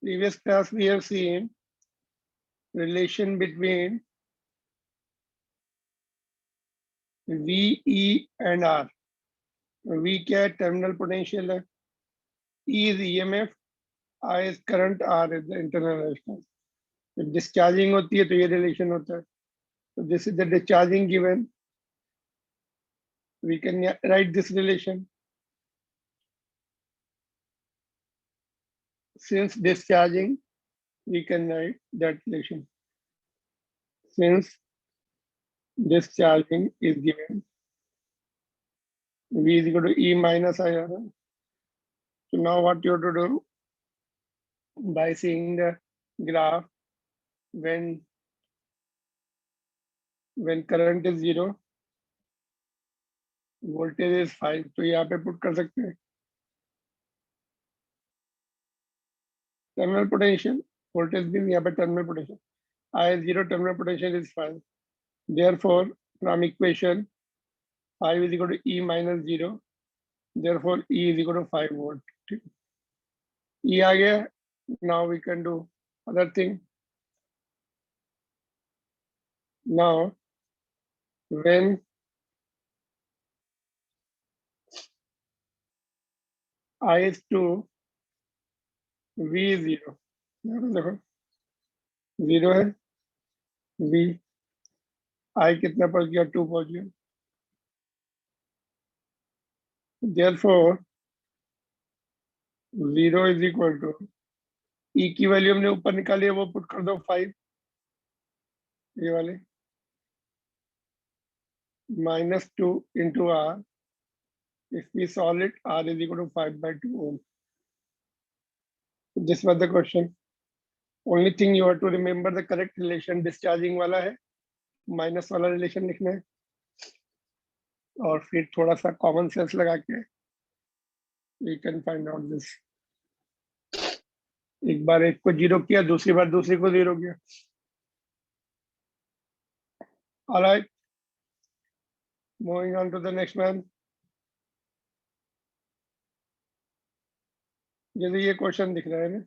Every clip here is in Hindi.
Previous class we have seen relation between V, E and R. V क्या है? टर्मिनल पोटेंशियल है. E is EMF, I is current, R is the internal resistance. जब डिस्चार्जिंग होती है तो ये रिलेशन होता है. So this is the discharging given. We can write this relation. Since discharging, we can write that relation. Since discharging is given, V is equal to E minus IR. So now what you have to do, by seeing the graph, when current is 0, voltage is 5, तो यहाँ पे put कर सकते हैं terminal potential, voltage भी यहाँ पे terminal potential, I is 0, terminal potential is 5. Therefore, from equation 5 is equal to E minus 0. Therefore, E is equal to 5 volt. E आ गया. Now we can do other thing. Now, when I is 2, V is 0. देखो 0 है, V I कितना पहुंच गया? 2 पहुंच गया. Therefore, 0 is equal to E की वैल्यू हमने ऊपर निकाली है, वो पुट कर दो 5, ये वाले -2 into R. If we solve it, R is equal to 5/2 ohm. This was the question. Only thing you have to remember the correct relation. Discharging वाला है, माइनस वाला रिलेशन लिखना है, और फिर थोड़ा सा कॉमन सेंस लगा के we can find out this. एक बार एक को 0 किया, दूसरी बार दूसरी को 0 किया. All right, moving on to the next one. जैसे ये क्वेश्चन दिख रहा है ना,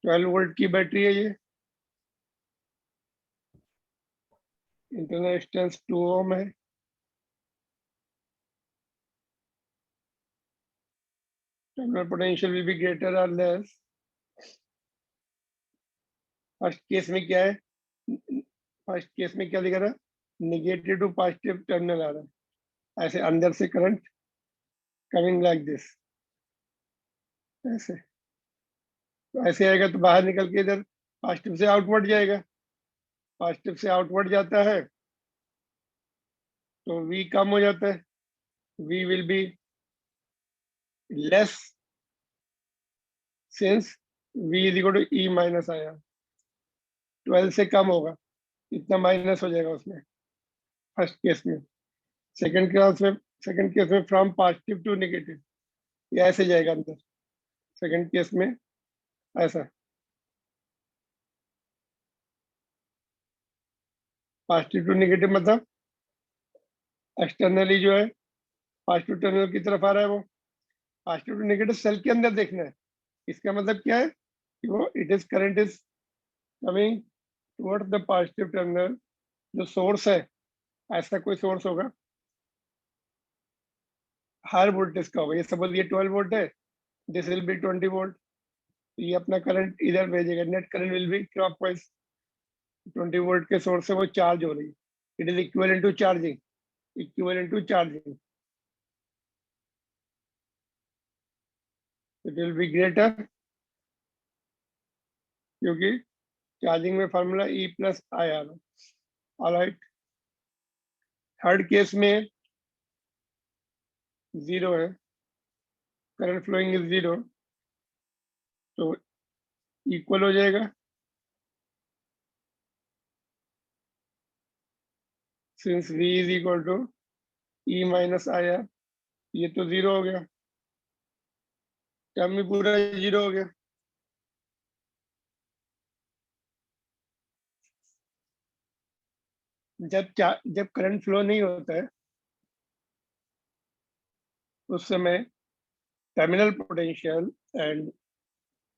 12 वोल्ट की बैटरी है, ये इंटरनल रेजिस्टेंस 2 ओम है. Terminal potential will be greater और लेस. फर्स्ट केस में क्या है? फर्स्ट केस में क्या दिख रहा है? नेगेटिव टू पॉजिटिव टर्मिनल आ रहा है. ऐसे अंदर से करंट कमिंग लाइक दिस, ऐसे ऐसे आएगा तो बाहर निकल के इधर पॉजिटिव से आउटवर्ड जाएगा. पॉजिटिव से आउटवर्ड जाता है तो V कम हो जाता है. V will be less since V is equal to E minus I. 12 से कम होगा, इतना माइनस हो जाएगा उसमें फर्स्ट केस में. सेकंड केस में फ्रॉम पॉजिटिव टू नेगेटिव, ये ऐसे जाएगा अंदर. सेकंड केस में ऐसा पॉजिटिव टू नेगेटिव, मतलब एक्सटर्नली जो है पॉजिटिव टर्मिनल की तरफ आ रहा है, वो पॉजिटिव टू नेगेटिव सेल के अंदर देखना है. इसका मतलब क्या है कि वो it is current is coming towards the positive terminal. जो सोर्स है, ऐसा कोई सोर्स होगा, हायर वोल्टेज का होगा. ये सपोज ये 12 वोल्ट है, दिस विल बी 20 वोल्ट. ये अपना करंट इधर भेजेगा. Net current will be clockwise. 20 volt के सोर्स से वो चार्ज हो रही है. It is equivalent to charging. Equivalent to charging, it will be greater, क्योंकि चार्जिंग में formula E plus I r. Alright, third case में 0 है, करंट फ्लोइंग इज 0, तो इक्वल हो जाएगा. सिंस V is equal to E minus I r, ये तो 0 हो गया, टर्म में पूरा 0 हो गया. जब करंट फ्लो नहीं होता है उस समय terminal potential and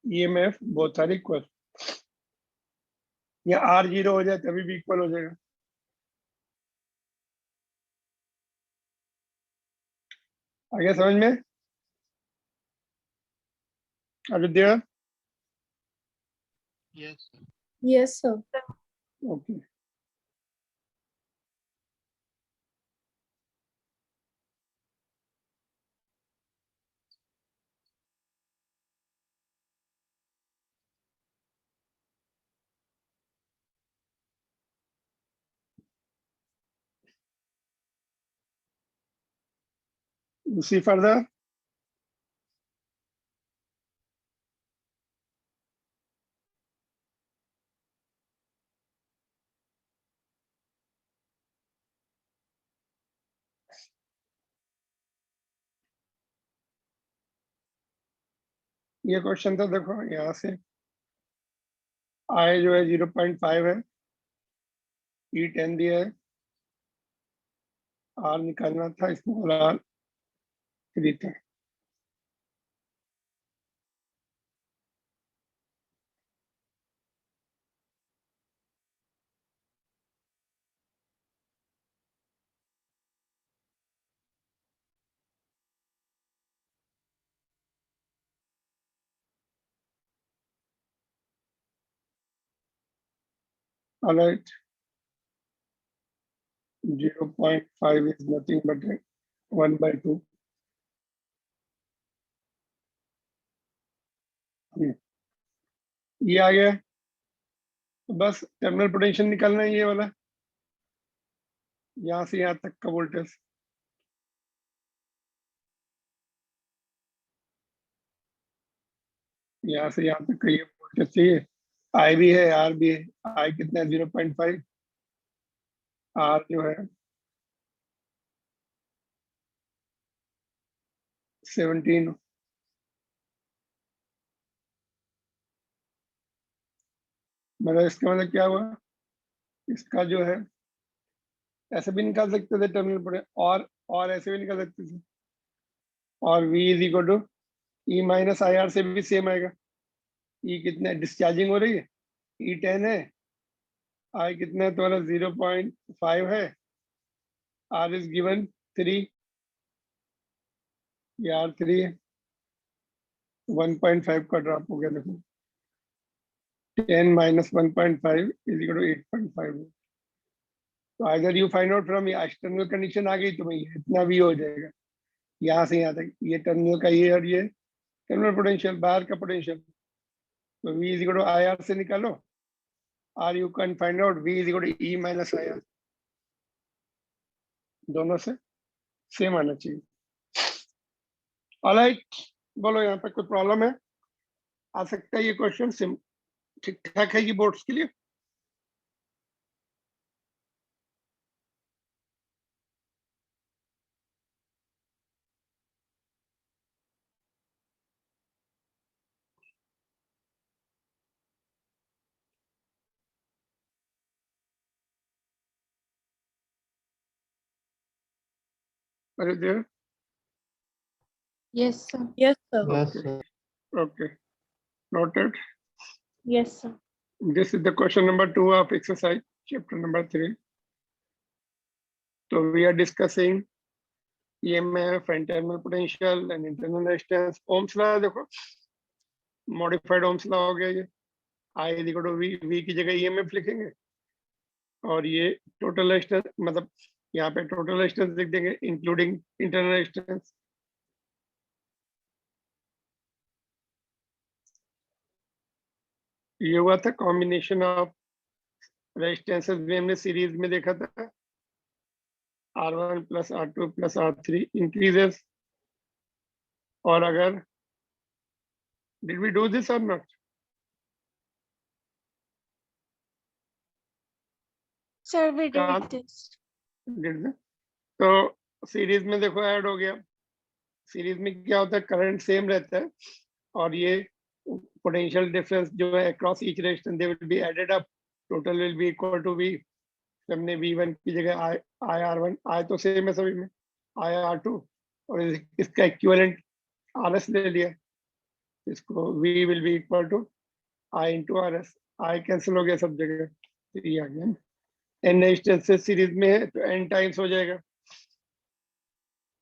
EMF both are equal. या R 0 हो जाए तभी भी इक्वल हो जाएगा. आ गया समझ में? Are you there? Yes, sir. Yes, sir. Okay. You see further? ये क्वेश्चन था, देखो यहाँ से I जो है 0.5 है, E 10 दिया है, R निकालना था, स्मॉल r 3 था. All right. 0.5 is nothing but 1/2. ये आ गया, तो बस टर्मिनल पोटेंशियल निकालना है, ये वाला यहाँ से यहाँ तक का वोल्टेज. यहाँ से यहाँ तक का ये वोल्टेज चाहिए. I भी है, R भी है. I कितना है? 0.5. R जो है 17. मतलब इसका मतलब क्या हुआ? इसका जो है ऐसे भी निकाल सकते थे टर्मिनल पोटेंशियल, और ऐसे भी निकाल सकते थे. और V is equal to E minus I r से भी सेम आएगा. E कितना है? डिस्चार्जिंग हो रही है. E 10 है, I कितना है तुम्हारा? 0.5 है. R इज गिवन 3, ये R 3 है. 1.5 का ड्रॉप हो गया, देखो 10 माइनस 1.5 इज इक्वल टू 8.5. तो अगर you find out from external condition आ गई तो भाई इतना भी हो जाएगा. यहाँ से यहाँ तक ये टर्मिनल का ये और ये टर्मिनल पोटेंशियल, बाहर का पोटेंशियल. तो V is equal to I r से निकालो. R you can find out V is equal to E minus I r. दोनों से सेम आना चाहिए. ऑलराइट, बोलो यहाँ पे कोई प्रॉब्लम है? आ सकता है ये क्वेश्चन, ठीक ठाक है ये बोर्ड्स के लिए? अरे देर. Yes, sir. Yes, sir. Yes, Okay. sir. Okay, noted. Yes, sir. This is the question number 2 of exercise chapter number 3. So we are discussing EMF and terminal potential and internal resistance. Ohm's law देखो, modified Ohm's law हो गया ये. I is equal to V की जगह EMF लिखेंगे, और ये टोटल रेजिस्टेंस, मतलब यहाँ पे टोटल रेजिस्टेंस लिख देंगे इंक्लूडिंग इंटरनल रेजिस्टेंस. ये हुआ था कॉम्बिनेशन ऑफ रेजिस्टेंसेस में, हमने सीरीज में देखा था. R1 plus R2 plus R3 increases. और अगर डिड वी डू दिस और not? Sir, we Can't- did this. तो सीरीज में देखो ऐड हो गया. सीरीज में क्या होता है? करंट सेम रहता है, और ये पोटेंशियल डिफरेंस जो है across each resistance they will be added up. Total will be equal to V. हमने V1 की जगह I R1, I तो सेम है सभी में, I R2, और इसका इक्विवेलेंट आर एस ले लिया, इसको V will be equal to I into r s, I cancel हो गया सब जगह, तो ये आ गया। n रेजिस्टेंसेस सीरीज में है तो n टाइम्स हो जाएगा,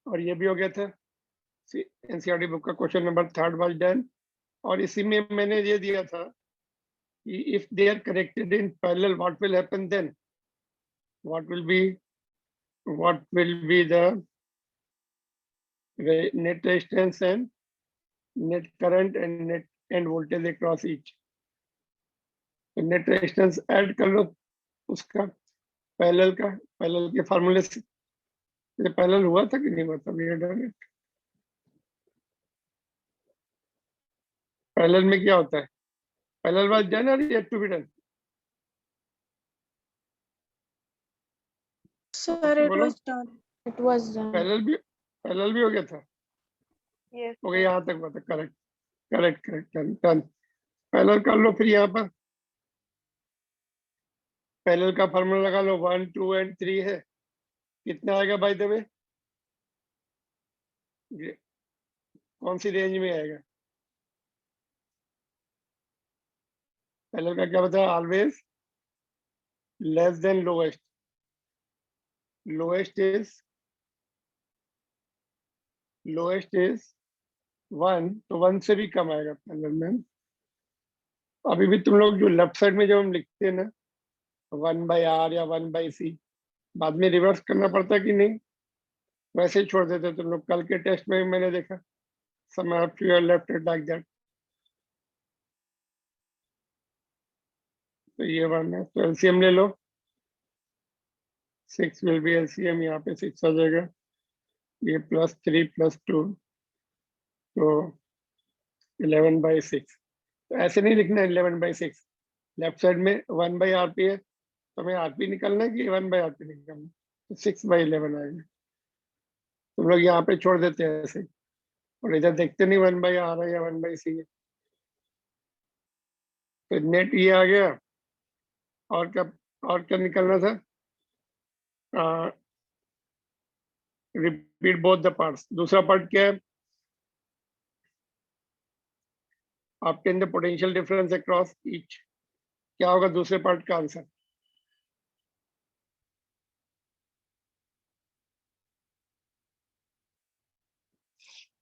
और ये भी हो गया था। एनसीईआरटी बुक का क्वेश्चन नंबर 3 वाज डन। और इसी में मैंने ये दिया था कि if they are connected in parallel what will happen then, what will be the net resistance and net current and net and voltage across each। तो नेट रेजिस्टेंस ऐड कर लो उसका, पैरेलल का, पैरेलल के फार्मूले से। ये पैरेलल हुआ था कि नहीं हुआ था, ये डन है। पैरेलल में क्या होता है, पैरेलल वाज डन और yet to be done? Sir, it बोलो, was done. It was done. Parallel भी हो गया था। Yes, हो गया, यहाँ तक हुआ था, correct correct correct done done. Parallel कर लो फिर यहाँ पर, पैरेलल का फार्मूला लगा लो, 1 2 एंड 3 है, कितना आएगा बाय द वे, कौन सी रेंज में आएगा? पैरेलल का क्या बताया, always less than lowest, lowest is 1, तो 1 से भी कम आएगा पैरेलल में। अभी भी तुम लोग जो लेफ्ट साइड में जब हम लिखते हैं ना 1/R या 1/C, बाद में रिवर्स करना पड़ता है कि नहीं, वैसे ही छोड़ देते तुम लोग। कल के टेस्ट में भी मैंने देखा, some of you are left it like that। तो ये 1 है, तो एलसीएम ले लो, 6 विल बी एलसीएम, यहाँ पे 6 आ जाएगा, ये +3 +2, तो 11/6। तो ऐसे नहीं लिखना 11/6, लेफ्ट साइड में 1/RP है, तो हमें आरपी निकालना है कि 1/RP निकालना है, तो 6/11 आएगा। तुम लोग यहाँ पे छोड़ देते हैं ऐसे, और इधर देखते नहीं 1/R है या 1/C है। तो नेट ये आ गया, और क्या निकलना था, रिपीट बोथ द पार्ट्स। दूसरा पार्ट क्या है, obtain the potential difference across each. क्या होगा दूसरे पार्ट का आंसर?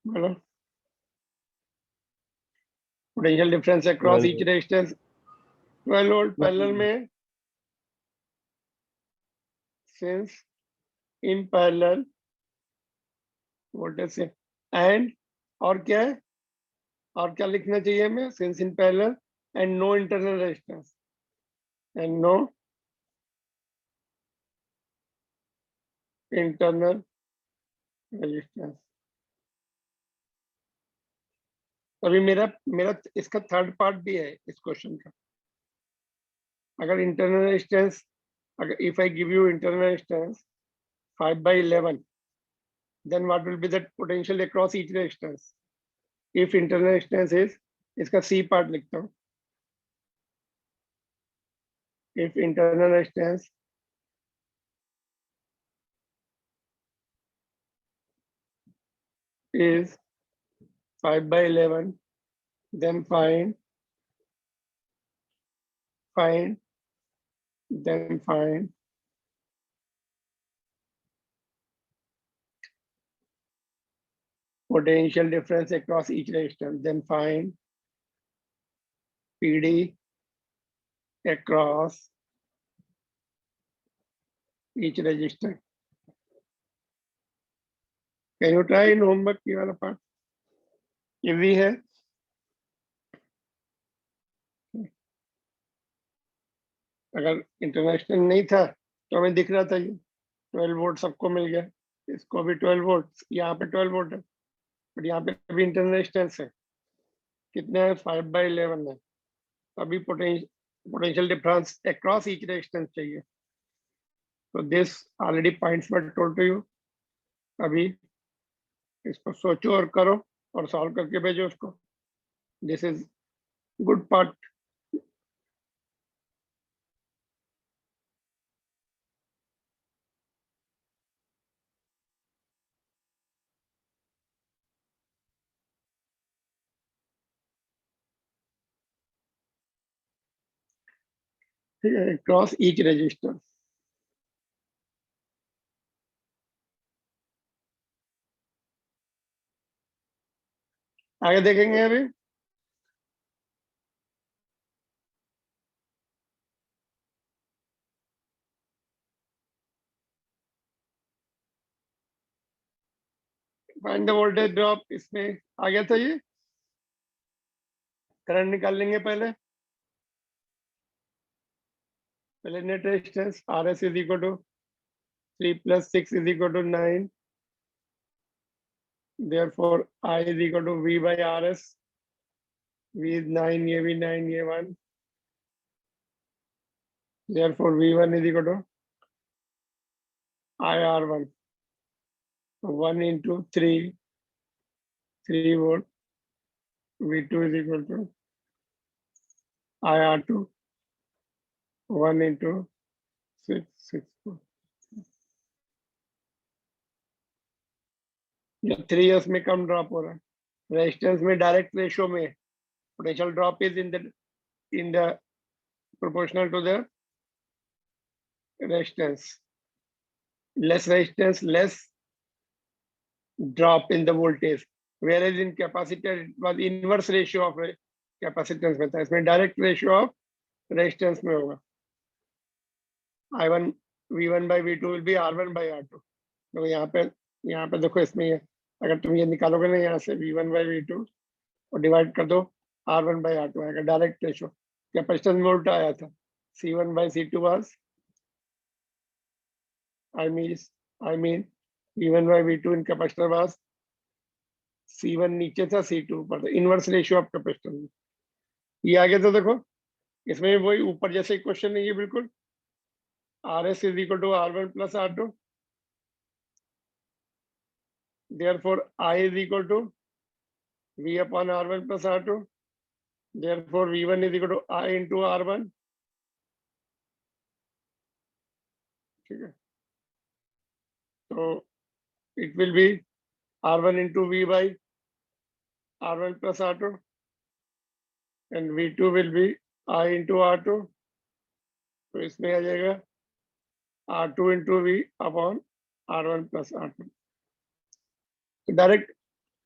बोलो, potential difference across each resistance 12 volt parallel में, सिंस इन पैरेलल वोल्टेज से, एंड और क्या है, और क्या लिखना चाहिए हमें, since in parallel and no internal resistance, and no internal resistance. अभी मेरा मेरा इसका थर्ड पार्ट भी है इस क्वेश्चन का। अगर इंटरनल रेजिस्टेंस, अगर if I give you internal resistance 5/11, then what will be the potential across each resistance? If internal resistance is, इसका C पार्ट लिखता हूँ, if internal resistance is 5/11, then find potential difference across each resistance, then find PD across each resistor। Can you try in homework ये वाला पार्ट? ये भी है, अगर इंटरनेशनल नहीं था तो हमें दिख रहा था ये 12 वोल्ट सबको मिल गया, इसको भी 12 वोल्ट, यहाँ पे 12 वोल्ट है, बट यहाँ पे भी इंटरनल रेजिस्टेंस है, कितने है, 5/11 है। तो अभी potential difference across each resistance चाहिए। तो this already points were told to you. अभी इसको सोचो और करो और सॉल्व करके भेजो उसको। This is good part. ठीक है, क्रॉस ईच रजिस्टर। आगे देखेंगे अभी। फाइंड द वोल्टेज ड्रॉप, इसमें आ गया था ये। करंट निकाल लेंगे पहले। पहले net resistance R s is equal to 3 + 6 is equal to 9। Therefore I is equal to V by RS। V is 9, ये भी 9, ये 1। Therefore V1 is equal to IR1, 1 into 3 volt। V2 is equal to IR2, 1 into 6 volt। ये 3 years में कम ड्रॉप हो रहा है। रेजिस्टेंस में डायरेक्ट रेशियो में potential drop is in the proportional to the resistance। Less resistance, less drop in the voltage, whereas in capacitor it was inverse ratio of capacitance में था, इसमें direct ratio of resistance में होगा। I1 V1 by V2 will be R1 by R2। तो यहाँ पे देखो, इसमें ये अगर तुम ये निकालोगे ना यहाँ से V1 by V2 और डिवाइड कर दो, R1 by R2 आएगा डायरेक्ट रेशियो। कैपेसिटेंस में उल्टा आया था, C1 by C2 was I mean V1 by V2 in capacitor was C1 नीचे था, C2 ऊपर था, इनवर्स रेशियो ऑफ कैपेसिटेंस। ये आगे तो देखो, इसमें वही ऊपर जैसे क्वेश्चन है ये बिल्कुल। RS is equal to R1 plus R2। Therefore I is equal to V upon R1 plus R2। Therefore V1 is equal to I into R1। ठीक है, तो it will be R1 into V by R1 plus R2 and V2 will be I into R2। तो इसमें आ जाएगा R2 into V upon R1 plus R2। तो डायरेक्ट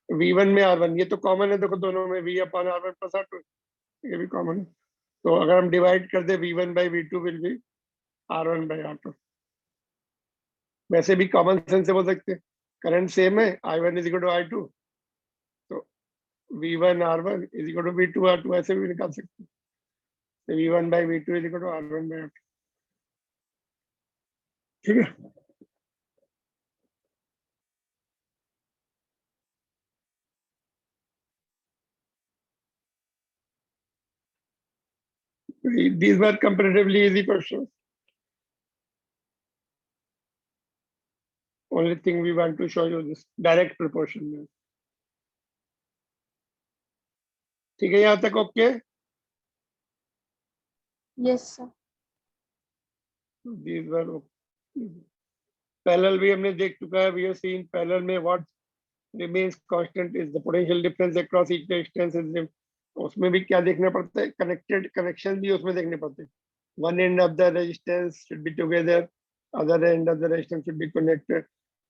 V1 में R1, ये तो कॉमन है देखो दोनों में, V upon R1 plus R2, ये भी कॉमन है। तो अगर हम डिवाइड कर दे V1 by V2 will be R1 by R2। वैसे भी कॉमन सेंस से बोल सकते हैं, करंट सेम है, I1 is equal to I2, तो V1 R1 is equal to V2 R2, ऐसे भी निकाल सकते हैं। तो V1 by V2 is equal to R1 by R2। ठीक है, these were comparatively easy questions। Only thing we want to show you this direct proportion में। ठीक है, यहाँ तक okay. Yes, sir. These were parallel भी हमने देख चुका है। We have seen पैरेलल में what remains constant is the potential difference across each resistance is। उसमें भी क्या देखना पड़ता है, कनेक्टेड कनेक्शन भी उसमें देखने पड़ते हैं। One end of the resistance should be together, other end of the resistance should be connected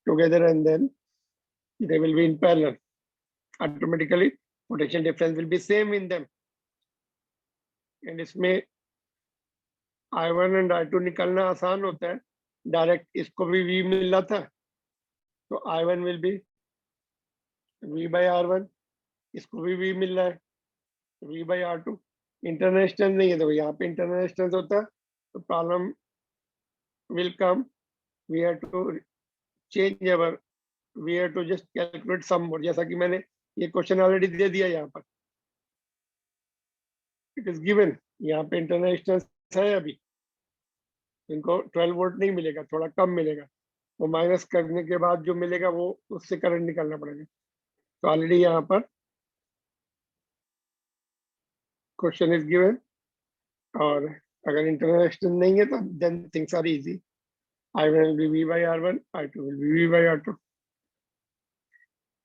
together, and then they will be in parallel। Automatically potential difference will be same in them। and इसमें I1 and I2 निकालना आसान होता है, डायरेक्ट इसको भी V मिल रहा था, तो I1 will be V by R1, इसको भी V मिल रहा है, V by R2। Internal distance नहीं है, तो यहाँ पे इंटरनल डिस्टेंस होता है तो problem will come. We have to change our, we have to just calculate some mode, जैसा कि मैंने ये क्वेश्चन ऑलरेडी दे दिया यहाँ पर। इट इज गिवन, यहाँ पे इंटरनल डिस्टेंस है अभी, इनको 12 वोल्ट नहीं मिलेगा, थोड़ा कम मिलेगा, वो माइनस करने के बाद जो मिलेगा वो उससे करंट निकालना पड़ेगा। तो ऑलरेडी यहाँ पर क्वेश्चन इज गिवन, और अगर इंटरनल डिस्टेंस नहीं है तो then things are easy. I1 will be V by R1, I2 will be V by R2।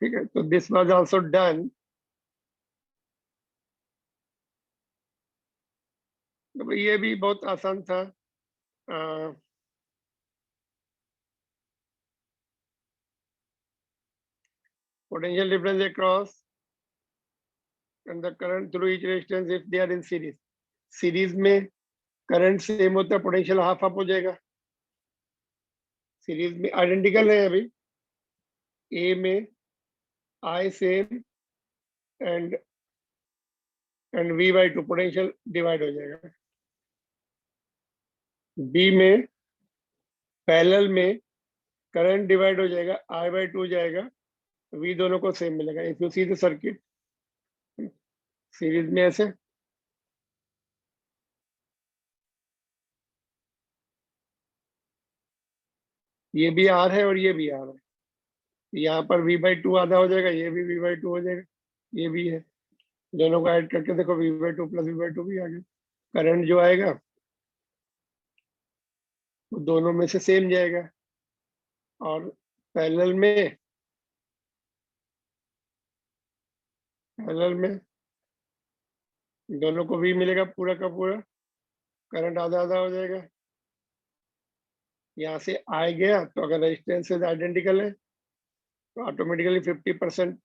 ठीक है, तो दिस वाज आल्सो डन। तो ये भी बहुत आसान था। Potential difference across and the current through each resistance if they are in series. Series में करंट सेम होता है, पोटेंशियल हाफ हाफ हो जाएगा। सीरीज में आइडेंटिकल है अभी, ए में I same and V by two, potential divide हो जाएगा। बी में पैरेलल में करंट डिवाइड हो जाएगा, आई बाई टू जाएगा, वी दोनों को सेम मिलेगा। If you see the circuit series में ऐसे, ये भी आर है और ये भी आर है, यहाँ पर वी बाई टू आधा हो जाएगा, ये भी वी बाई टू हो जाएगा, ये भी है, दोनों को ऐड करके देखो V by two plus V by two भी आ गया। करंट जो आएगा वो दोनों में से सेम जाएगा, और पैरेलल में दोनों को भी मिलेगा पूरा का पूरा, करंट आधा आधा हो जाएगा। यहाँ से आ गया तो अगर रेजिस्टेंस आइडेंटिकल है तो ऑटोमेटिकली 50%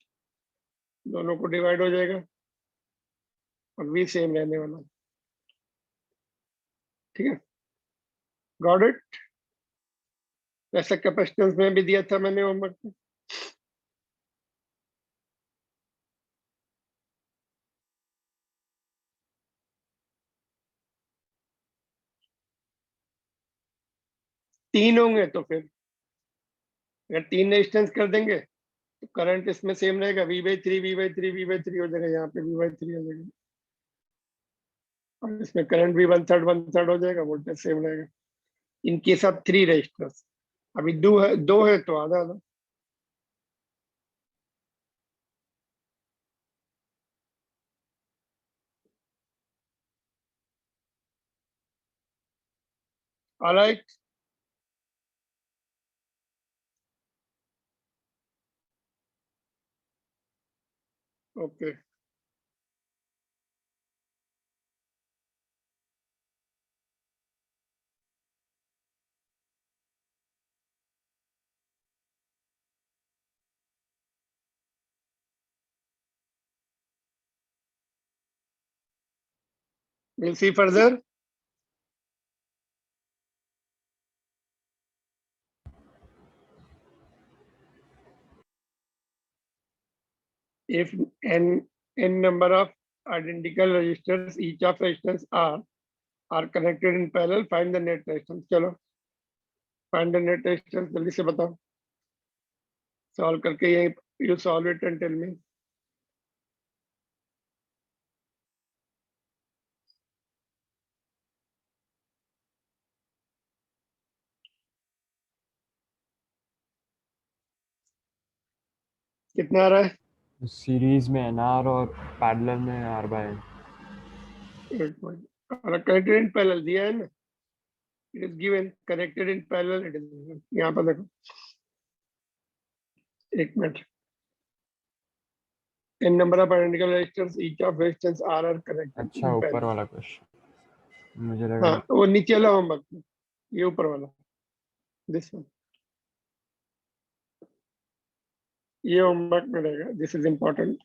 दोनों को डिवाइड हो जाएगा और वी सेम रहने वाला। ठीक है, गॉट इट। वैसा कैपेसिटेंस में भी दिया था मैंने होमवर्क में। तीन होंगे तो फिर अगर तीन रेजिस्टेंस कर देंगे तो करंट इसमें सेम रहेगा, V by three V by three V by three हो जाएगा, यहाँ पे वी बाई थ्री हो जाएगा, और इसमें करंट भी वन थर्ड हो जाएगा, वोल्टेज सेम रहेगा। इनके साथ थ्री रेजिस्टर्स, अभी दो है तो आधा आधा। Alright, okay. We'll see further. If n number of identical resistors, each of resistance are connected in parallel, find the net resistance. चलो find the net resistance जल्दी से बताओ, सॉल्व करके ये you solve it and tell me. कितना आ रहा है? सीरीज में एनआर और पैरेलल में आर बाय एन। 8 point और connected in parallel दिया है ना, it is given connected in parallel, it is given. यहाँ पर देखो, एक minute, n number of identical resistors, each of resistance are connected. अच्छा, ऊपर वाला क्वेश्चन मुझे लगा। हाँ, वो नीचे वाला होमवर्क, ये ऊपर वाला, दिस वन, ये होमवर्क में रहेगा, this is important.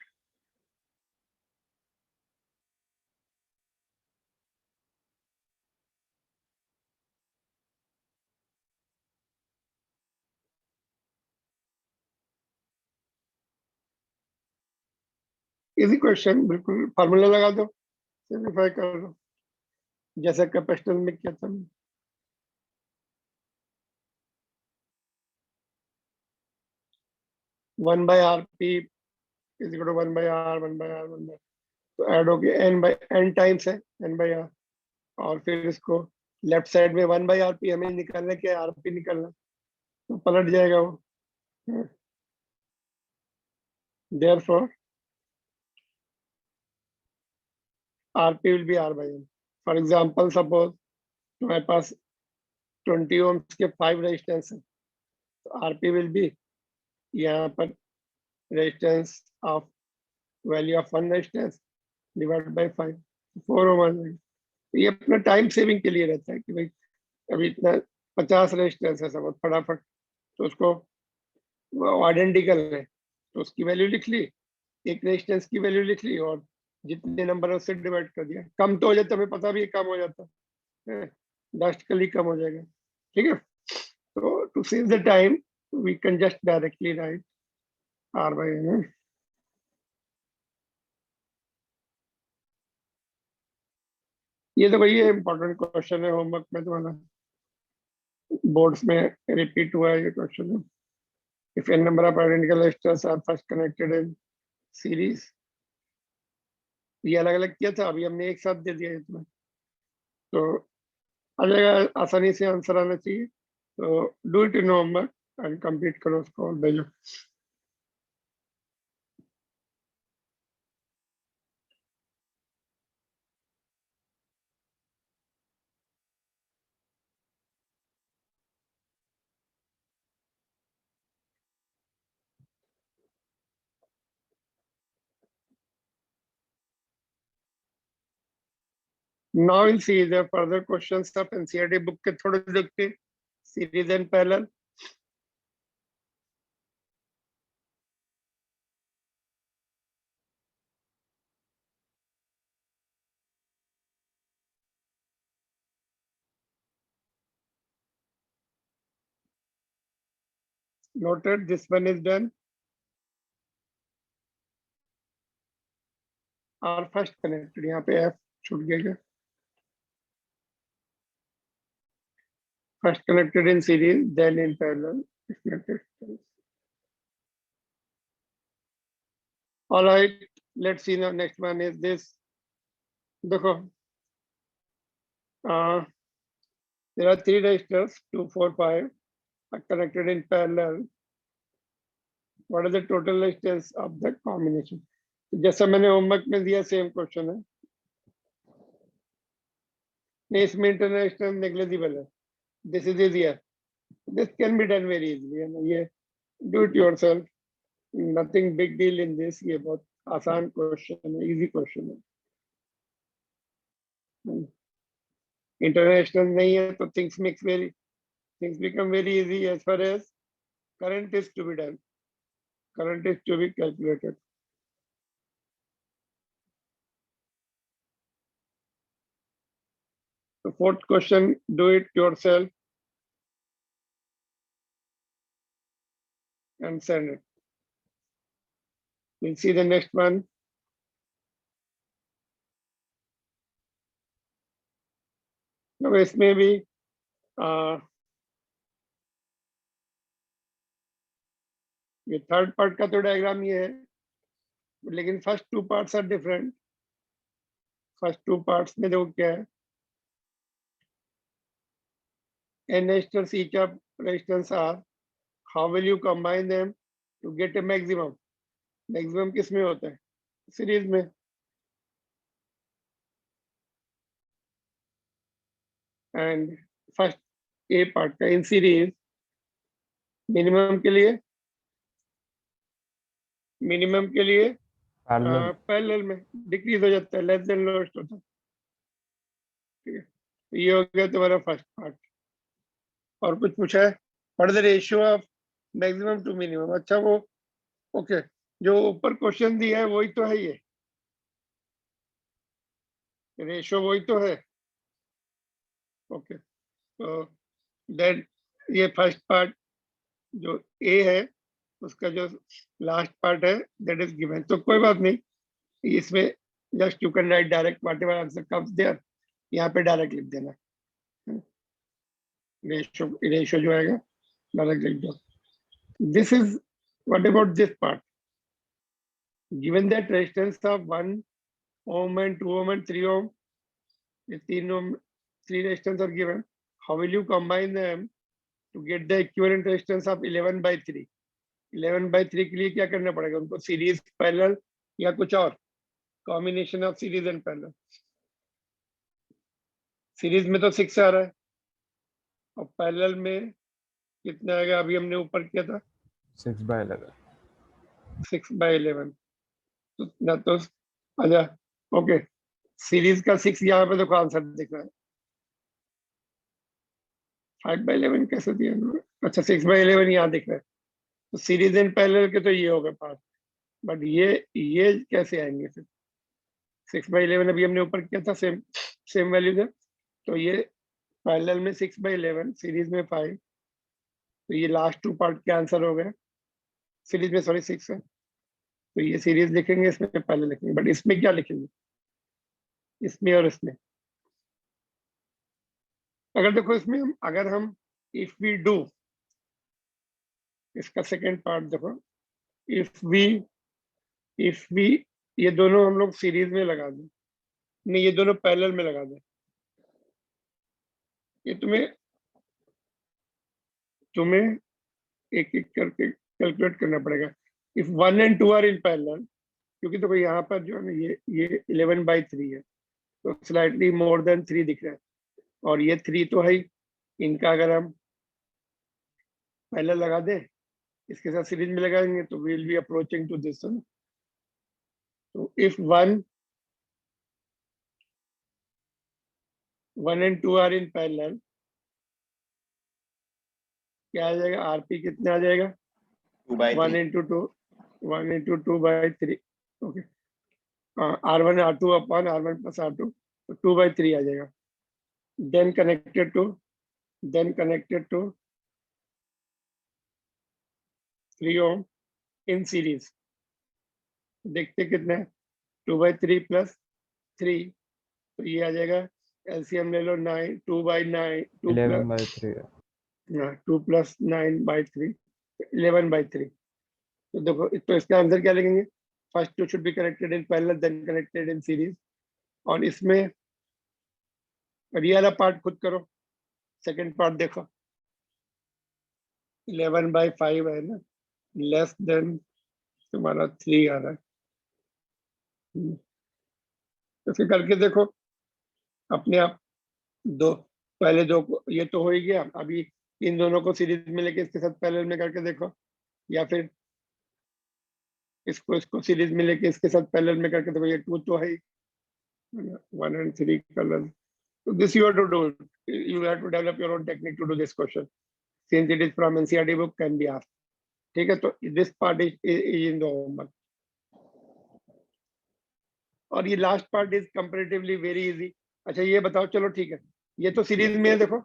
Easy question, बिल्कुल फार्मूला लगा दो, सिंपलीफाई कर दो, जैसा कैपेसिटर में किया था। One by R P is equal to one by R, one by R, one by, तो ऐड हो गया एन बाय एन टाइम्स है, एन बाय आर, और फिर इसको लेफ्ट साइड में वन बाय आर पी हमें निकालना क्या, आर पी निकालना, तो पलट जाएगा वो। Therefore RP will be R by N. For example suppose तुम्हारे पास 20 ओम्स के 5 रेजिस्टेंस है, तो आरपी विल बी, यहाँ पर resistance of value of one resistance divided by 5, 4 ओम आ जाएगा। ये अपना टाइम सेविंग के लिए रहता है कि भाई अभी इतना 50 रेजिस्टेंस है सब फटाफट, तो उसको वो आइडेंटिकल है तो उसकी वैल्यू लिख ली, एक रेजिस्टेंस की वैल्यू लिख ली और जितने नंबर है उससे डिवाइड कर दिया। कम तो हो जाता है, हमें पता भी है कम हो जाता है, ड्रास्टिकली कम हो जाएगा। ठीक है, तो to save the time we can just directly write R by N. ये तो भैया इंपॉर्टेंट क्वेश्चन है, होमवर्क में तुम्हारा बोर्ड्स में रिपीट हुआ है ये question. If N number of identical resistors are first connected in series, ये अलग अलग किया था, अभी हमने एक साथ दे दिया इसमें, तो आ जाएगा, आसानी से आंसर आना चाहिए। तो do it in homework and complete करो उसको और भेजो। Now we'll see the further questions of NCERT book के थोड़े देखते, series and parallel। Noted, this one is done। और फर्स्ट कनेक्टेड, यहाँ पे F छूट गया, first connected in series then in parallel। All right, let's see now, next one is this। देखो, there are 3 resistors 2, 4, 5 are connected in parallel। What is the total resistance of the combination? जैसा मैंने होमवर्क में दिया सेम क्वेश्चन है, नहीं इसमें इंटरनल रेजिस्टेंस नेग्लिजिबल है, this is easier, this can be done very easily, है ना, ये do it yourself, nothing big deal in this, ये बहुत आसान क्वेश्चन है, इजी क्वेश्चन है। इंटरनल रेजिस्टेंस नहीं है तो things become very easy as far as current is to be done, current is to be calculated। The fourth question, do it yourself and send it। We'll see the next one। अब इसमें भी ये थर्ड पार्ट का तो डायग्राम ये है, लेकिन first 2 parts are different. First 2 parts में देखो क्या है, n resistors each of resistance are, how will you combine them to get a maximum? Maximum किस में होता है? सीरीज में। एंड फर्स्ट ए पार्ट का इन सीरीज मिनिमम के लिए पैरेलल पैरेलल में डिक्रीज हो जाता है, लेस देन लोएस्ट होता है। ठीक है, तो ये हो गया तुम्हारा फर्स्ट पार्ट। और कुछ पूछा है, what is the ratio of maximum to minimum? अच्छा वो ओके, जो ऊपर क्वेश्चन दिया है वही तो है, ये रेशियो वही तो है। ओके, तो देन ये फर्स्ट पार्ट जो ए है उसका जो लास्ट पार्ट है दैट इज गिवन, तो कोई बात नहीं, इसमें just you can write direct whatever answer comes there, यहाँ पे डायरेक्ट लिख देना, रेशियो जो आएगा डायरेक्ट लिख दो। This is what about this part, given that resistance of 1 ohm and 2 ohm and 3 ohm, the 3 ohm 3 resistance are given, how will you combine them to get the equivalent resistance of 11/3? 11/3 के लिए क्या करना पड़ेगा उनको, सीरीज पैरेलल या कुछ और combination of series and parallel? Series में तो 6 आ रहा है और पैरेलल में कितना आएगा, अभी हमने ऊपर किया था 6/11। 6/11, तो ना तो आजा। ओके, सीरीज का 6 यहाँ पे देखो आंसर दिख रहा है। 5/11 कैसे दिया इन्होंने? अच्छा 6/11 यहाँ दिख रहा है। तो सीरीज इन पैरेलल के तो ये हो गए पार्ट, बट ये कैसे आएंगे फिर? 6/11 अभी हमने ऊपर किया था, सेम सेम वैल्यूज है। तो ये पैरेलल में 6/11, सीरीज में 5, तो ये लास्ट 2 पार्ट के आंसर हो गए। सीरीज में सॉरी 6 है, तो ये सीरीज लिखेंगे, इसमें पैरेलल लिखेंगे, बट इसमें क्या लिखेंगे? इसमें और इसमें अगर देखो, इसमें अगर हम इफ वी डू, इसका सेकेंड पार्ट देखो, इफ वी ये दोनों हम लोग सीरीज में लगा दें, नहीं ये दोनों पैरेलल में लगा दें, ये तुम्हें एक एक करके कैलकुलेट करना पड़ेगा। If 1 and 2 are in parallel, क्योंकि देखो यहाँ पर जो है ना ये 11/3 है, तो स्लाइटली मोर देन 3 दिख रहा है, और ये 3 तो है ही। इनका अगर हम पैरेलल लगा दें, इसके साथ सीरीज में लगाएंगे, तो we will be approaching to this. तो if 1 and 2 are in parallel, क्या आ जाएगा? आरपी कितना आ जाएगा? 1 into 2/3। Okay, R1 R2 upon R1 plus R2, तो 2/3 आ जाएगा। Then connected to 3 ohm in series, देखते कितना है? 2/3 + 3, तो ये आ जाएगा, एलसीएम ले लो, 9 2/9 11/3 है। 2 + 9/3 11/3। तो देखो, तो इसका आंसर क्या लिखेंगे? First two should be connected in parallel, then connected in series. और इसमें ये वाला पार्ट खुद करो, सेकंड पार्ट देखो, 11/5 है ना, लेस देन तुम्हारा 3 आ रहा है। तो फिर करके देखो अपने आप। पहले दो को ये तो हो ही गया, अभी इन दोनों को सीरीज में लेके इसके साथ पैरेलल में करके देखो, या फिर इसको सीरीज में लेके इसके साथ पैरेलल में करके देखो। ये 2 तो है ही, 1 and 3 colour. So this you have to do. You have to develop your own technique to do this question. Since it is from NCERT book, can be asked. ठीक है, तो this part is in the homework. और ये last part is comparatively very easy. अच्छा ये बताओ, चलो ठीक है, ये तो सीरीज में है, देखो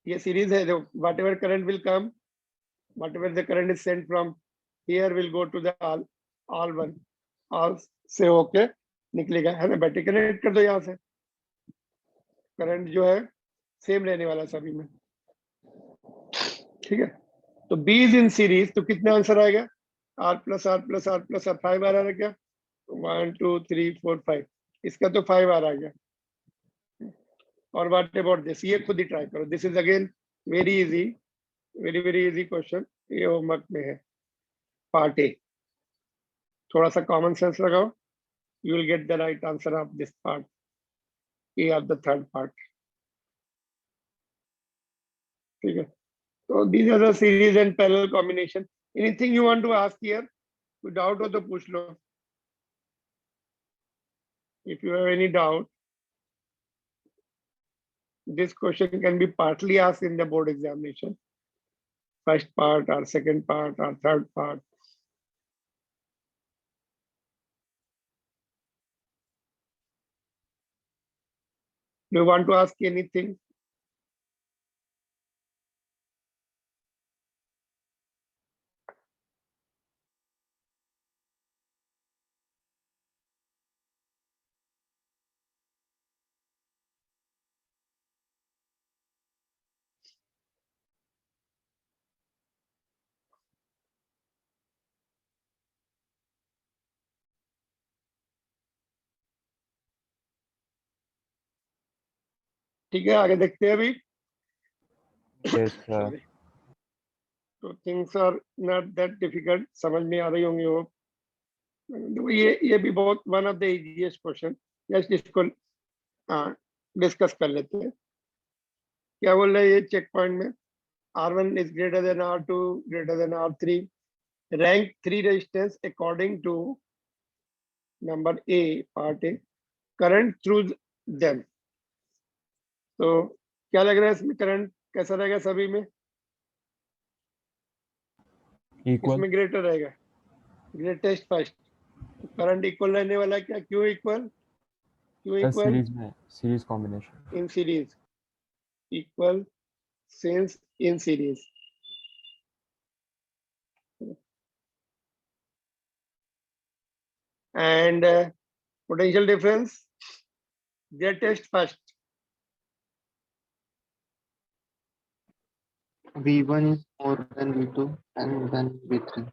ये सीरीज है, देखो whatever current will come, whatever the current is sent from here will go to the all one, all से होके निकलेगा, है ना? बैटरी कनेक्ट कर दो, यहाँ से करंट जो है सेम रहने वाला सभी में, ठीक है। तो बी इज इन सीरीज, तो कितने आंसर आएगा? R + R + R + R 5 आ रहा है क्या? 1 2 3 4 5, इसका तो 5 आ रहा है। और व्हाट अबाउट दिस? ये खुद ही ट्राई करो। This is again very easy, very easy question, ये होमवर्क में है, पार्ट ए। थोड़ा सा कॉमन सेंस लगाओ, you will get the right answer of this part A of the third part, ठीक है। तो these are the series and parallel combination. Anything you want to ask here? कोई डाउट हो तो पूछ लो। If you have any doubt, this question can be partly asked in the board examination. First part or second part or third part. Do you want to ask anything? ठीक है, आगे देखते हैं अभी। Yes, sir. Sorry. तो things are not that difficult, समझ में आ रही होंगी वो। देखो ये भी बहुत one of the easiest question, just इसको डिस्कस कर लेते हैं। क्या बोल रहे हैं ये चेक पॉइंट में? R1 is greater than R2, greater than R3. Rank 3 resistance according to number A, part A. Current through them. तो क्या लग रहा है इसमें करंट कैसा रहेगा सभी में? इक्वल। इसमें ग्रेटर रहेगा, ग्रेटेस्ट फर्स्ट। करंट इक्वल रहने वाला है क्या? क्यों इक्वल? क्यों इक्वल? सीरीज में, series combination. In series, equal since in series. And potential difference, greatest first. V1 is more than V2 and then V3.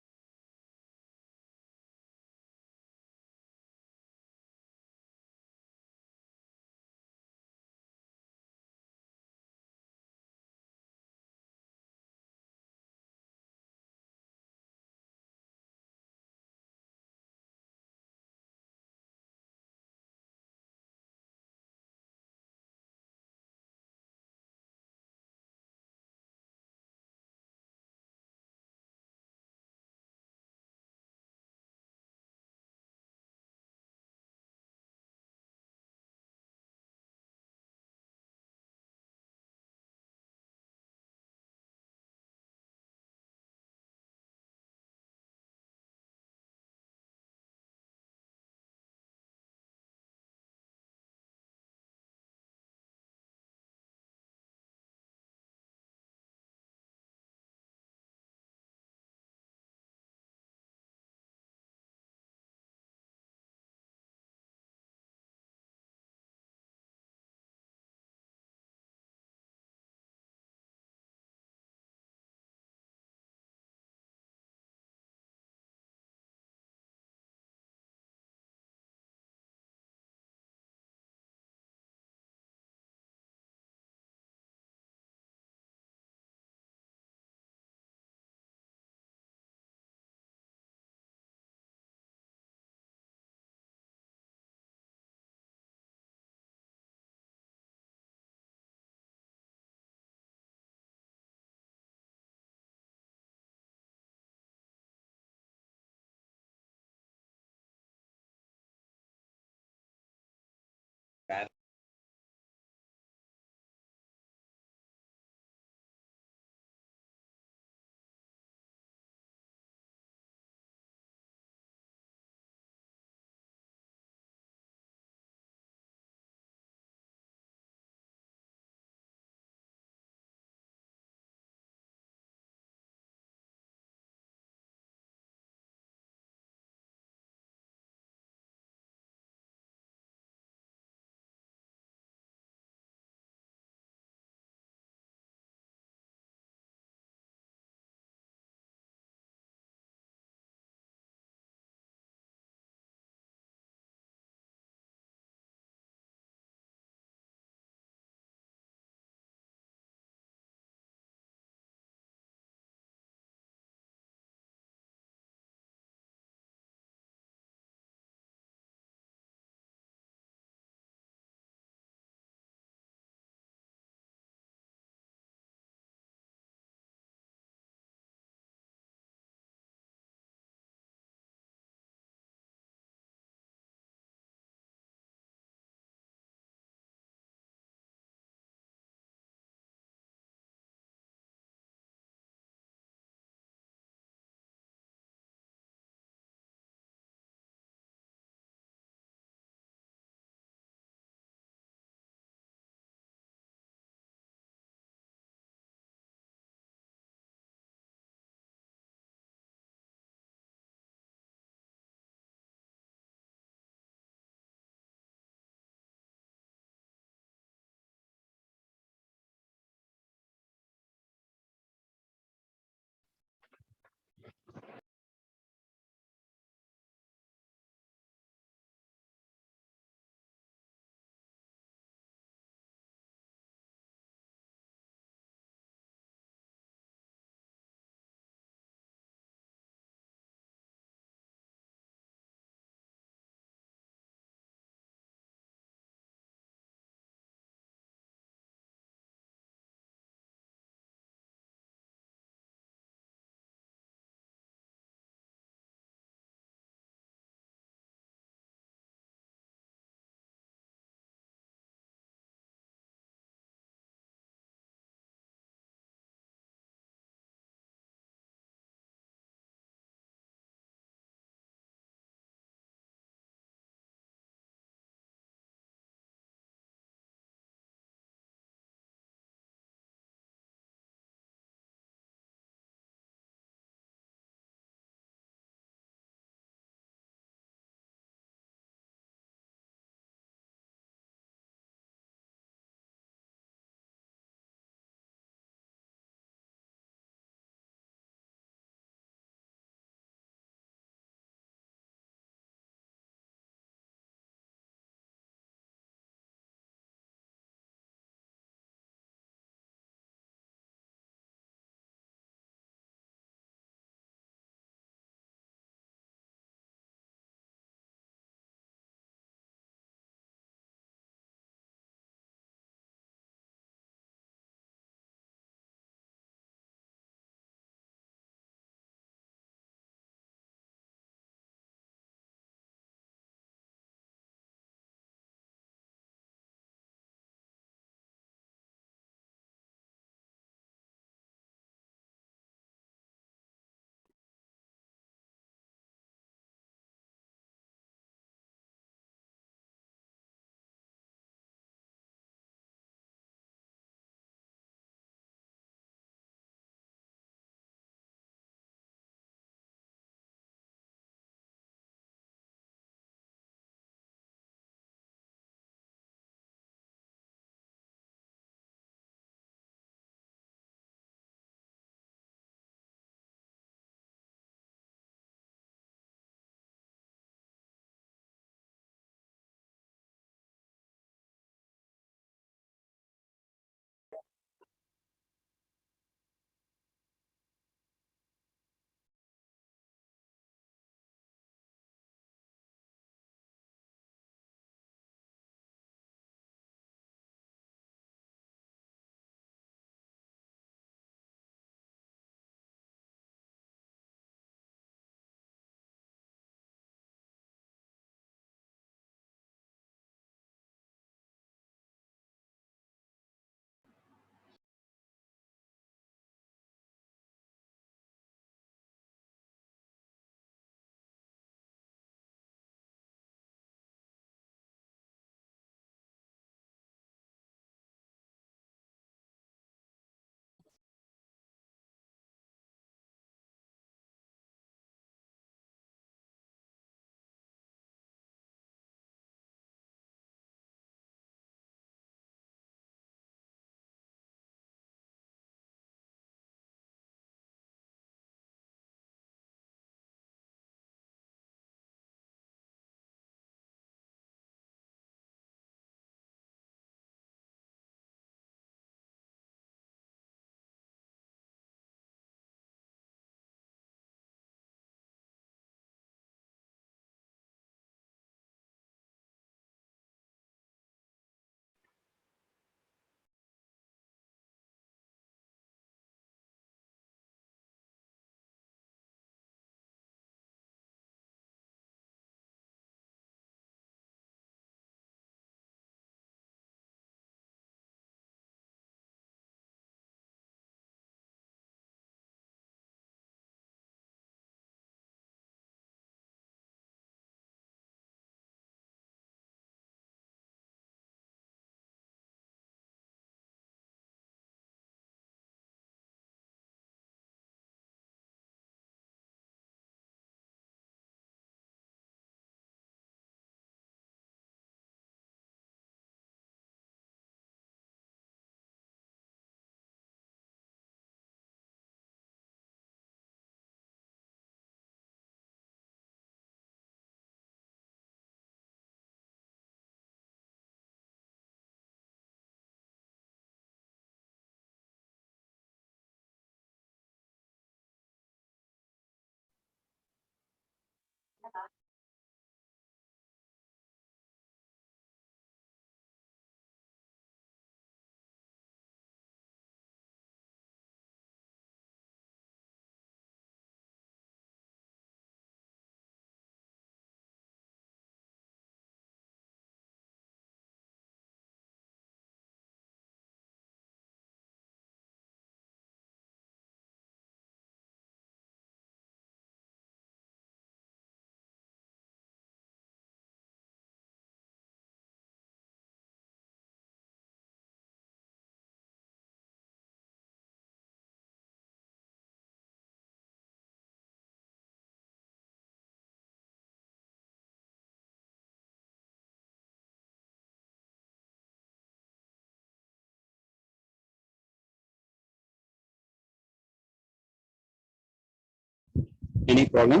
Any problem?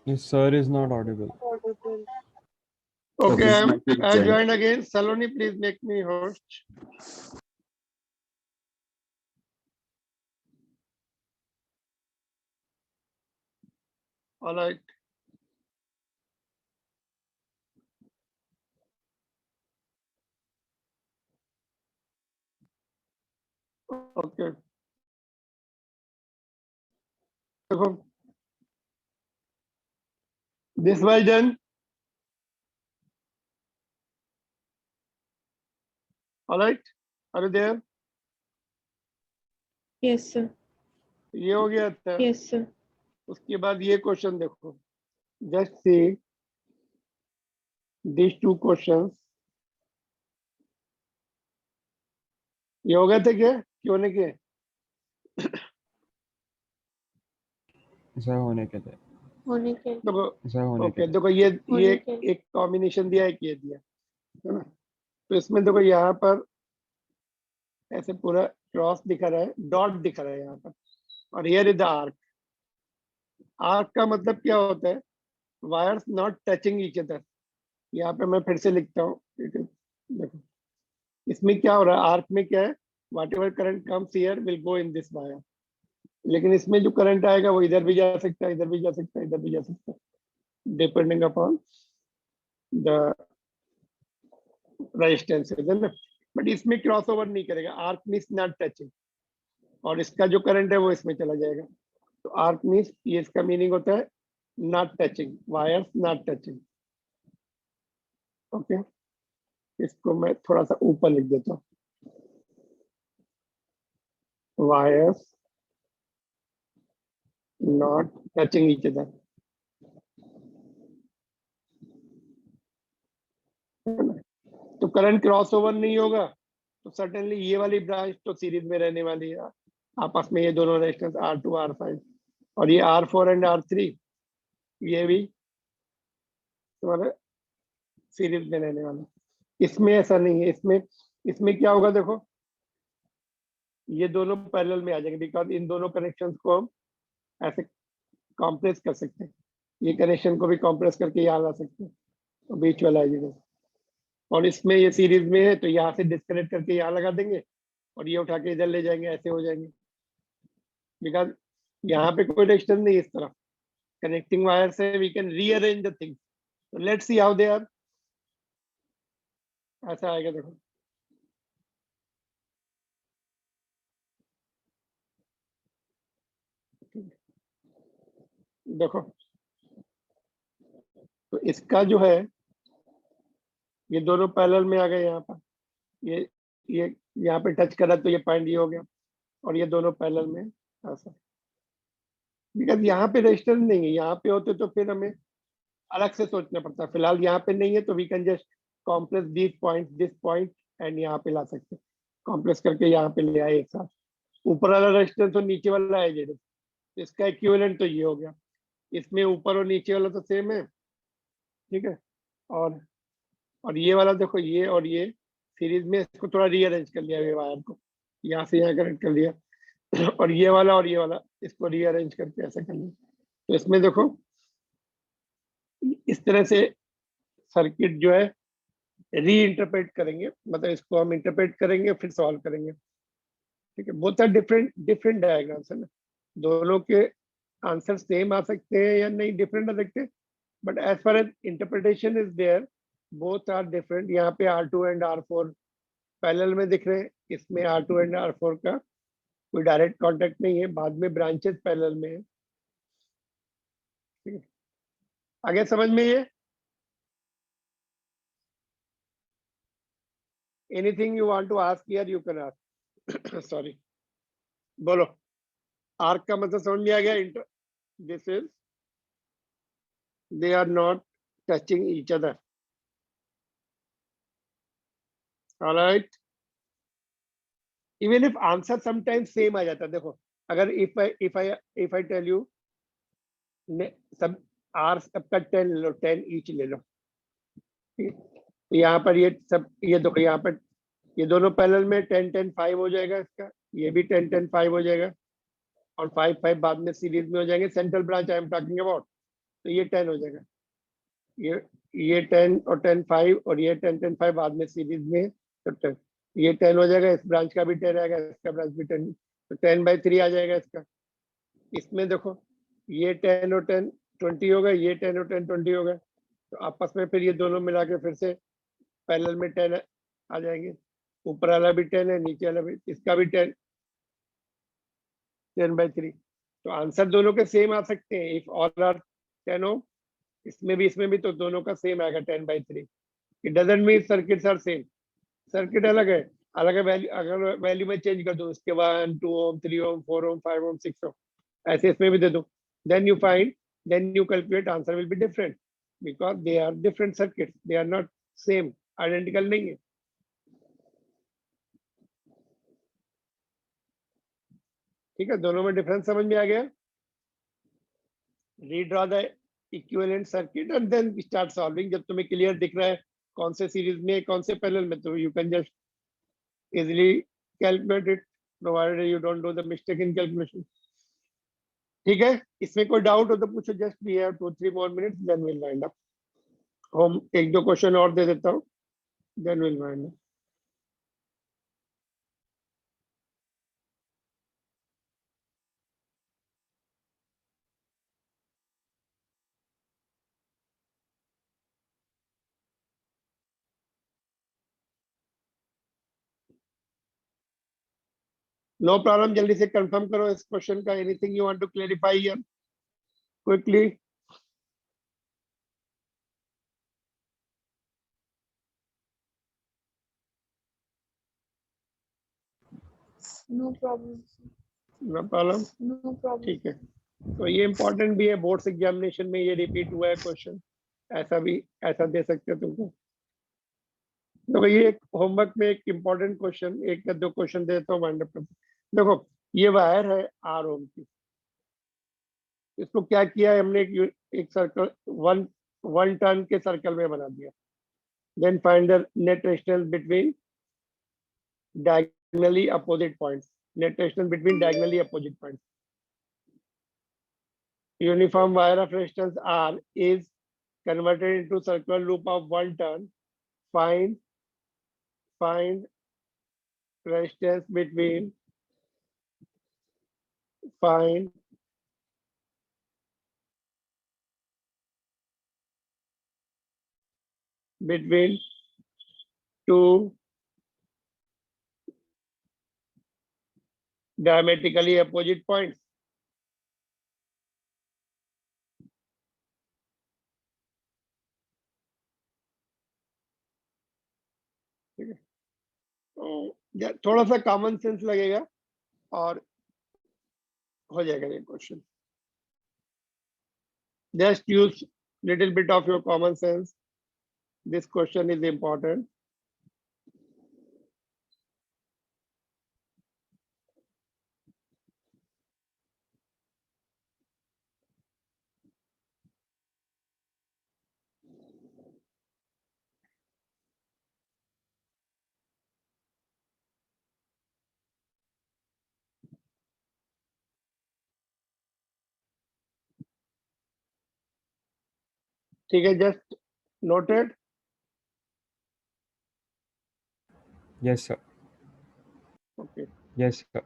Yes, sir is not audible. Okay, my quick I join. joined again. Saloni, please make me host. All right. Okay. देखो, this was done. All right. Are you there? Yes, sir. ये हो गया था. Yes, sir. उसके बाद ये क्वेश्चन देखो. Just see these two questions. ये हो गए थे क्या? क्यों नहीं किए? ऐसा होने के थे। होने के देखो, ऐसा होने के ओके थे। देखो ये होने के एक कॉम्बिनेशन दिया, एक ये दिया, है ना? तो इसमें देखो यहाँ पर ऐसे पूरा क्रॉस दिखा रहा है, डॉट दिखा रहा है यहाँ पर, और here is the arc. Arc का मतलब क्या होता है? Wires not touching each other. यहाँ पे मैं फिर से लिखता हूँ. देखो इसमें क्या हो रहा है, आर्क में क्या है, whatever current comes here will go in this wire. लेकिन इसमें जो करंट आएगा वो इधर भी जा सकता है, इधर भी जा सकता है, इधर भी जा सकता है, डिपेंडिंग अपॉन द रेजिस्टेंस, है ना? बट इसमें क्रॉस ओवर नहीं करेगा. आर्क मीन्स नॉट टचिंग, और इसका जो करंट है वो इसमें चला जाएगा. तो आर्क मीन्स ये इसका मीनिंग होता है not touching, wires not touching. Okay, इसको मैं थोड़ा सा ऊपर लिख देता हूँ. Wires not touching each other. तो करंट क्रॉस ओवर नहीं होगा, तो सर्टेनली ये वाली ब्रांच तो सीरीज में रहने वाली है आपस में, ये दोनों रेजिस्टेंस R2 R5, और ये R4 एंड R3 ये भी तुम्हारे सीरीज में रहने वाला. इसमें ऐसा नहीं है. इसमें क्या होगा देखो, ये दोनों पैरेलल में आ जाएंगे, बिकॉज इन दोनों कनेक्शंस को हम ऐसे कॉम्प्रेस कर सकते हैं. ये कनेक्शन को भी कॉम्प्रेस करके यहाँ ला सकते हैं, तो बीच वाला है ये. और इसमें ये सीरीज में है तो यहाँ से डिस्कनेक्ट करके यहाँ लगा देंगे, और ये उठा के इधर ले जाएंगे, ऐसे हो जाएंगे. बिकॉज यहाँ पे कोई रेजिस्टेंस नहीं है इस तरफ. कनेक्टिंग वायर से we can rearrange the things. तो let's see how they are. ऐसा आएगा देखो. देखो तो इसका जो है, ये दोनों पैरेलल में आ गए यहाँ पर. ये यहाँ पे टच करा तो ये पॉइंट ये हो गया, और ये दोनों पैरेलल में ऐसा. बिकॉज यहाँ पे रेजिस्टेंस नहीं है. यहाँ पे होते तो फिर हमें अलग से सोचना पड़ता. फिलहाल यहाँ पे नहीं है तो we can just compress this point and यहाँ पे ला सकते हैं. कॉम्प्रेस करके यहाँ पे ले आए एक साथ. ऊपर वाला रेजिस्टेंस और नीचे वाला है ये, इसका इक्विवेलेंट तो ये हो गया. इसमें ऊपर और नीचे वाला तो सेम है, ठीक है. और ये वाला देखो, ये और ये सीरीज में, इसको थोड़ा रीअरेंज कर लिया, ये वायर को यहाँ से यहाँ कनेक्ट कर लिया. और ये वाला इसको रीअरेंज करके ऐसा कर लिया. तो इसमें देखो इस तरह से सर्किट जो है री इंटरप्रेट करेंगे, मतलब इसको हम इंटरप्रेट करेंगे फिर सॉल्व करेंगे, ठीक है. बोथ आर डिफरेंट डायग्राम्स है ना. दोनों के आंसर सेम आ सकते हैं या नहीं, डिफरेंट आ सकते हैं, but as far as interpretation is there both are different. यहाँ पे R2 एंड R4 पैरेलल में दिख रहे हैं, इसमें R2 एंड R4 का कोई डायरेक्ट कांटेक्ट नहीं है, बाद में ब्रांचेस पैरेलल में है। ठीक है, आगे समझ में ये? Anything you want to ask here you can ask. Sorry, बोलो। आर्क का मतलब समझ में आ गया? This is, they are not touching each other. All right, even if answer sometimes same आ जाता है। देखो, अगर if I tell you सब R सबका 10 ले लो, 10 each ले लो, यहाँ पर ये सब, ये देखो यहाँ पर ये दोनों पैरेलल में 10 10 5 हो जाएगा, इसका ये भी 10 10 5 हो जाएगा, और 5 5 बाद में सीरीज में हो जाएंगे। Central branch I am talking about, तो ये 10 हो जाएगा, ये 10 और 10 5, और ये 10 10 5 बाद में सीरीज में, तो 10 ये 10 हो जाएगा, इस ब्रांच का भी 10 आएगा, इसका ब्रांच भी 10, तो 10/3 आ जाएगा इसका। इसमें देखो ये 10 और 10 20 होगा, ये 10 और 10 20 होगा, तो आपस में फिर ये दोनों मिला के फिर से पैरेलल में 10 आ जाएंगे। ऊपर वाला भी 10 है, नीचे वाला भी, इसका भी 10, 10/3। तो आंसर दोनों के सेम आ सकते हैं। इफ ऑल आर 10 हो, इसमें भी तो दोनों का सेम आएगा 10/3। It doesn't mean circuits are same, circuit अलग है, अलग है वैल्यू। अगर वैल्यू में चेंज कर दूं, इसके 1 2 ओम 3 ओम 4 ओम 5 ओम 6 ओम, ऐसे इसमें भी दे दूं, then you calculate, answer will be different because they are different circuit, they are not same, identical नहीं है। ठीक है, दोनों में डिफरेंस समझ में आ गया? Redraw the equivalent circuit and then start solving. जब तुम्हें क्लियर दिख रहा है कौन से सीरीज में कौन से पैरेलल में, तो you can just easily calculate it, provided you don't do the mistake in calculation. ठीक है, इसमें कोई डाउट हो तो पूछो, just we have 2-3 more minutes, then will wind up. हम 1-2 क्वेश्चन और दे देता हूँ, then will wind up. No problem, जल्दी से कंफर्म करो इस क्वेश्चन का। Anything you want to clarify here quickly? No problem. No problem, No problem. ठीक है। तो ये इंपॉर्टेंट भी है, बोर्ड्स एग्जामिनेशन में ये रिपीट हुआ है क्वेश्चन, ऐसा दे सकते हो तुमको। तो ये एक होमवर्क में एक इंपॉर्टेंट क्वेश्चन, 1 या 2 क्वेश्चन देता हूँ, वाइंड अप करते हैं। देखो, ये वायर है R ओम की, इसको क्या किया है हमने, एक सर्कल वन टर्न के सर्कल में बना दिया। Then find the net resistance between diagonally opposite points, net resistance between diagonally opposite points. Uniform wire of resistance R is converted into circular loop of 1 turn. Find resistance between two diametrically opposite points. ठीक है, तो थोड़ा सा कॉमन सेंस लगेगा और हो जाएगा ये question. Just use little bit of your common sense. This question is important. ठीक है, just noted. Yes, sir. Okay. Yes, sir.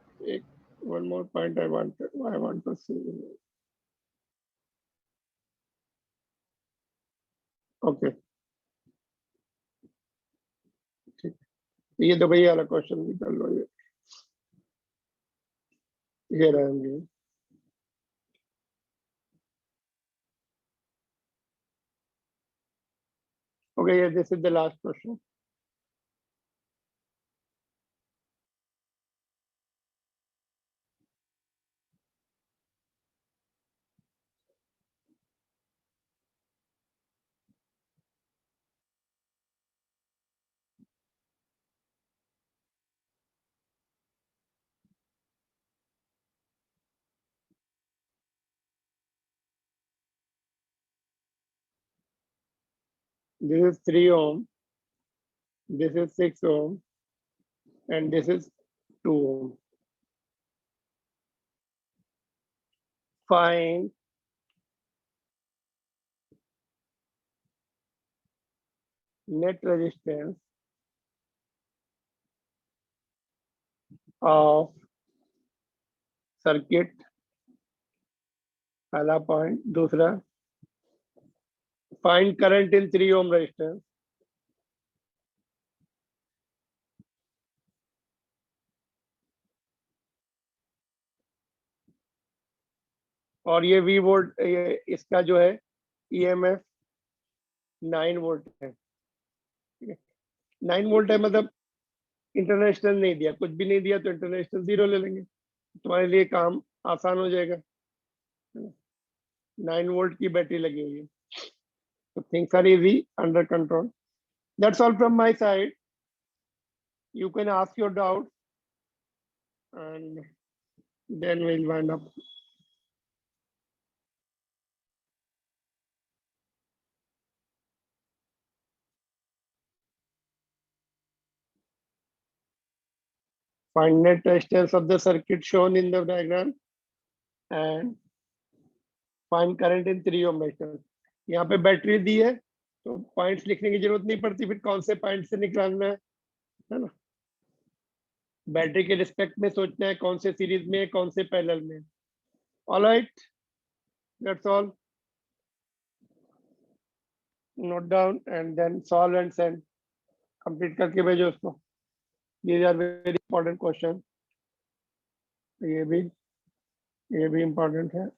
One more point I want to see. Okay, ठीक, ये तो भैया वाला क्वेश्चन भी कर लो, ये रहेंगे। Okay, yeah, this is the last question. This is 3 ohm, this is 6 ohm, and this is 2 ohm. Find net resistance of circuit, पहला point, दूसरा find current in 3 ohm resistance, और ये V वोल्ट, ये इसका जो है EMF 9 वोल्ट है, 9 वोल्ट है, मतलब इंटरनेशनल नहीं दिया, कुछ भी नहीं दिया तो इंटरनेशनल 0 ले लेंगे, तुम्हारे लिए काम आसान हो जाएगा। 9 वोल्ट की बैटरी लगी हुई है, so things are easy, under control. That's all from my side. You can ask your doubts and then we'll wind up. Find net resistance of the circuit shown in the diagram and find current in 3 ohm resistance. यहाँ पे बैटरी दी है तो पॉइंट्स लिखने की जरूरत नहीं पड़ती, फिर कौन से पॉइंट से निकालना है ना, बैटरी के रिस्पेक्ट में सोचना है, कौन से सीरीज में है, कौन से पैरेलल में। All right, that's all, note down and then solve and send, complete करके भेजो उसको। ये आर वेरी इंपॉर्टेंट क्वेश्चन, ये भी इम्पोर्टेंट है।